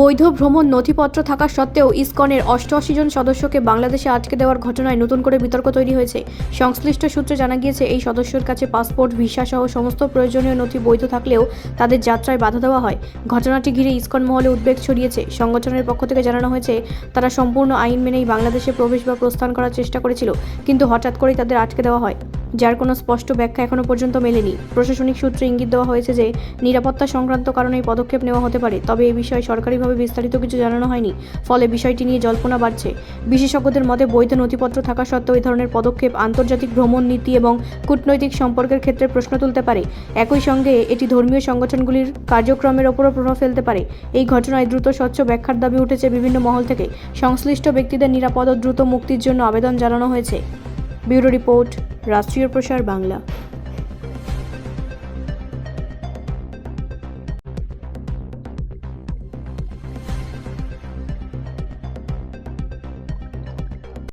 বৈধ ভ্রমণ নথিপত্র থাকা সত্ত্বেও ইসকনের ৮৮ জন সদস্যকে বাংলাদেশে আটকে দেওয়ার ঘটনায় নতুন করে বিতর্ক তৈরি হয়েছে। সংশ্লিষ্ট সূত্রে জানা গিয়েছে, এই সদস্যের কাছে পাসপোর্ট, ভিসা সহ সমস্ত প্রয়োজনীয় নথি বৈধ থাকলেও তাদের যাত্রায় বাধা দেওয়া হয়। ঘটনাটি ঘিরে ইসকন মহলে উদ্বেগ ছড়িয়েছে। সংগঠনের পক্ষ থেকে জানানো হয়েছে, তারা সম্পূর্ণ আইন মেনেই বাংলাদেশে প্রবেশ বা প্রস্থান করার চেষ্টা করেছিল, কিন্তু হঠাৎ করেই তাদের আটকে দেওয়া হয়, যার কোনো স্পষ্ট ব্যাখ্যা এখনও পর্যন্ত মেলেনি। প্রশাসনিক সূত্রে ইঙ্গিত দেওয়া হয়েছে যে নিরাপত্তা সংক্রান্ত কারণে এই পদক্ষেপ নেওয়া হতে পারে, তবে এই বিষয়ে সরকারিভাবে বিস্তারিত কিছু জানানো হয়নি। ফলে বিষয়টি নিয়ে জল্পনা বাড়ছে। বিশেষজ্ঞদের মতে, বৈধ নথিপত্র থাকা সত্ত্বেও এই ধরনের পদক্ষেপ আন্তর্জাতিক ভ্রমণ নীতি এবং কূটনৈতিক সম্পর্কের ক্ষেত্রে প্রশ্ন তুলতে পারে। একই সঙ্গে এটি ধর্মীয় সংগঠনগুলির কার্যক্রমের ওপরও প্রভাব ফেলতে পারে। এই ঘটনায় দ্রুত স্বচ্ছ ব্যাখ্যার দাবি উঠেছে বিভিন্ন মহল থেকে। সংশ্লিষ্ট ব্যক্তিদের নিরাপদ ও দ্রুত মুক্তির জন্য আবেদন জানানো হয়েছে। ব্যুরো রিপোর্ট, রাষ্ট্রীয় প্রসার বাংলা।